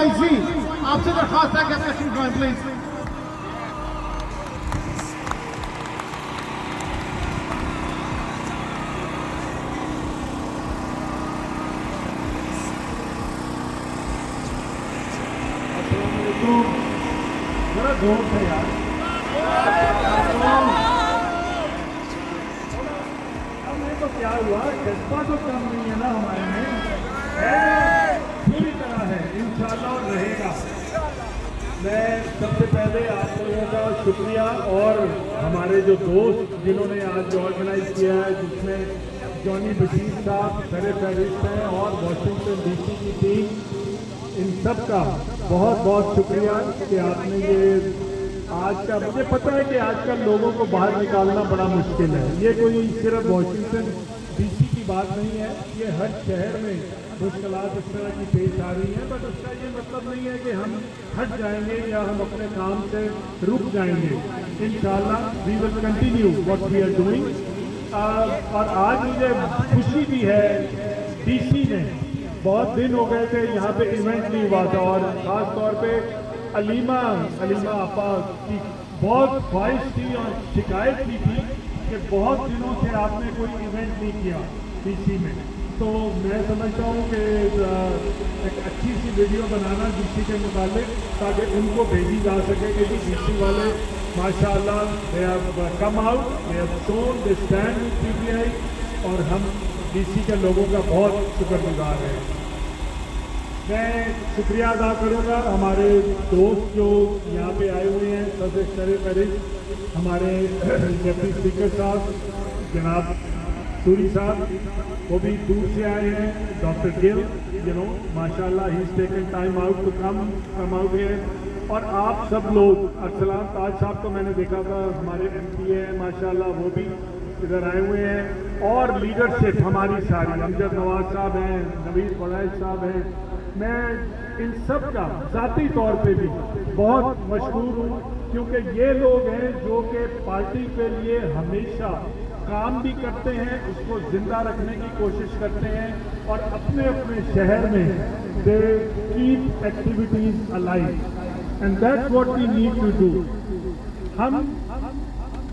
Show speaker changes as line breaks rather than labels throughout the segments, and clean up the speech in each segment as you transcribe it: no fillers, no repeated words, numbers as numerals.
OIC آپ سے درخواست ہے کہ آپ تشریف لائیں پلیز.
ذرا زور سے یار. تو کیا ہوا, جذبہ تو کم نہیں ہے نا ہمارے میں, پوری طرح ہے انشاءاللہ اور رہے گا. میں سب سے پہلے آپ لوگوں کا شکریہ, اور ہمارے جو دوست جنہوں نے آج آرگنائز کیا ہے, جس میں جانی بشیر صاحب سر فہرست ہیں اور واشنگٹن ڈی سی کی ٹیم, ان سب کا بہت بہت شکریہ کہ آپ نے یہ آج کا, مجھے پتہ ہے کہ آج کل لوگوں کو باہر نکالنا بڑا مشکل ہے. یہ کوئی صرف واشنگٹن ڈی سی کی بات نہیں ہے, یہ ہر شہر میں مشکلات اس طرح کی پیش آ رہی ہیں. بٹ اس کا یہ مطلب نہیں ہے کہ ہم ہٹ جائیں گے یا ہم اپنے کام سے رک جائیں گے. انشاءاللہ we will continue what we are doing. اور آج مجھے خوشی بھی ہے, ڈی سی میں بہت دن ہو گئے تھے یہاں پہ ایونٹ نہیں ہوا تھا, اور خاص طور پہ علیمہ آپا کی بہت خواہش تھی اور شکایت بھی تھی کہ بہت دنوں سے آپ نے کوئی ایونٹ نہیں کیا ڈی سی میں. تو میں سمجھتا ہوں کہ ایک اچھی سی ویڈیو بنانا ڈی سی کے متعلق, تاکہ ان کو بھیجی جا سکے کہ ڈی سی والے ماشاء اللہ they have come out, they have shown they stand with P T I, اور ہم ڈی سی کے لوگوں کا بہت شکر گزار ہیں. میں شکریہ ادا کروں گا ہمارے دوست جو یہاں پہ آئے ہوئے ہیں. سر فہرست ہمارے ڈپٹی اسپیکر صاحب جناب سوری صاحب, وہ بھی دور سے آئے ہیں. ڈاکٹر گل, ماشاء اللہ he is taken time out to come out here. اور آپ سب لوگ, ارسلان تاج صاحب کو میں نے دیکھا تھا, ہمارے ایم پی ہیں ماشاء اللہ, وہ بھی ادھر آئے ہوئے ہیں. اور لیڈرشپ ہماری ساری, امجد نواز صاحب ہیں, نوید قریش صاحب ہیں. میں ان سب کا ذاتی طور پہ بھی بہت مشکور ہوں, کیونکہ یہ لوگ ہیں جو کہ پارٹی کے لیے ہمیشہ کام بھی کرتے ہیں, اس کو زندہ رکھنے کی کوشش کرتے ہیں, اور اپنے اپنے شہر میں they keep activities alive, and that's what we need to do. ہم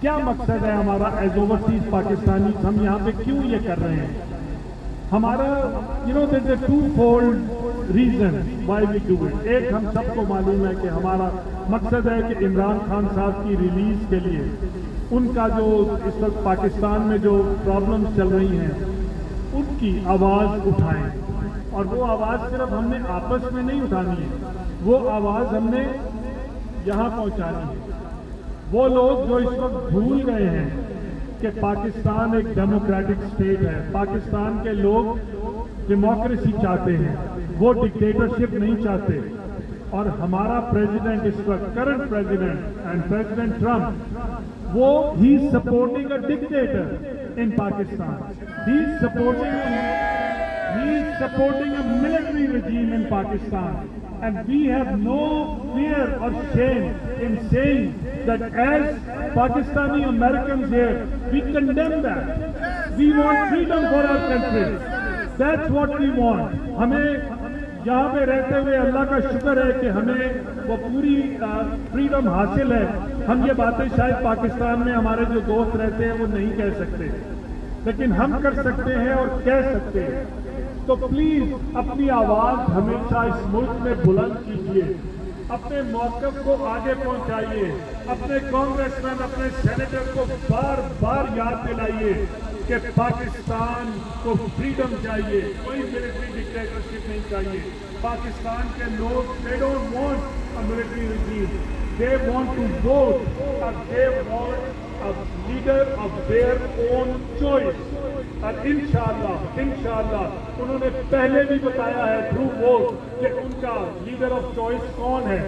کیا مقصد ہے ہمارا ایز اوورسیز پاکستانی, ہم یہاں پہ کیوں یہ کر رہے ہیں؟ ہمارا there is a two-fold reason why we do it. ایک, ہم سب کو معلوم ہے کہ ہمارا مقصد ہے کہ عمران خان صاحب کی ریلیز کے لیے ان کا جو اس وقت پاکستان میں جو پرابلمز چل رہی ہیں ان کی آواز اٹھائیں. اور وہ آواز صرف ہم نے آپس میں نہیں اٹھانی ہے, وہ آواز ہم نے یہاں پہنچانی ہے. وہ لوگ جو اس وقت بھول گئے ہیں کہ پاکستان ایک ڈیموکریٹک اسٹیٹ ہے, پاکستان کے لوگ ڈیموکریسی چاہتے ہیں, وہ ڈکٹیٹرشپ نہیں چاہتے. اور ہمارا پریزیڈنٹ اس وقت, current president and president Trump, وہ ہی is supporting a dictator in Pakistan. He is supporting a military regime in Pakistan. And we have no fear or shame in saying that as Pakistani Americans here, we condemn that. We want freedom for our country. That's what we want. ہمیں یہاں پہ رہتے ہوئے اللہ کا شکر ہے کہ ہمیں وہ پوری فریڈم حاصل ہے. ہم یہ باتیں شاید پاکستان میں ہمارے جو دوست رہتے ہیں وہ نہیں کہہ سکتے, لیکن ہم کر سکتے ہیں اور کہہ سکتے ہیں. تو پلیز اپنی آواز ہمیشہ اس ملک میں بلند کیجیے, اپنے موقف کو آگے پہنچائیے, اپنے کانگریس مین, اپنے سینیٹر کو بار بار یاد دلائیے کہ پاکستان کو فریڈم چاہیے, کوئی ملٹری ڈکٹیٹرشپ نہیں چاہیے. پاکستان کے لوگ they don't want a military regime, they want to vote, and they want a leader of their own choice. اور انشاءاللہ انہوں نے پہلے بھی بتایا ہے تھرو ووٹ کہ ان کا لیڈر آف چوائس کون ہے,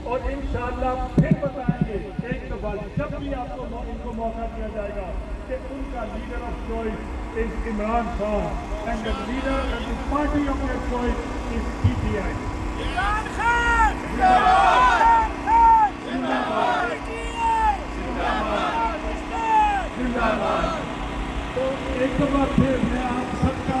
اور انشاءاللہ پھر بتائیں گے ایک دفعہ جب بھی آپ کو ان کو موقع دیا جائے گا کہ ان کا leader of choice is Imran Khan, and the leader and the party of their choice is PTI. Imran Khan زندہ باد. تو ایک دفعہ پھر میں آپ سب کا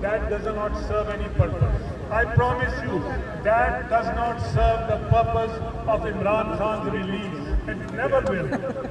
that does not serve any purpose. I promise you that does not serve the purpose of Imran Khan's release. It never will.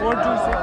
426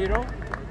0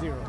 0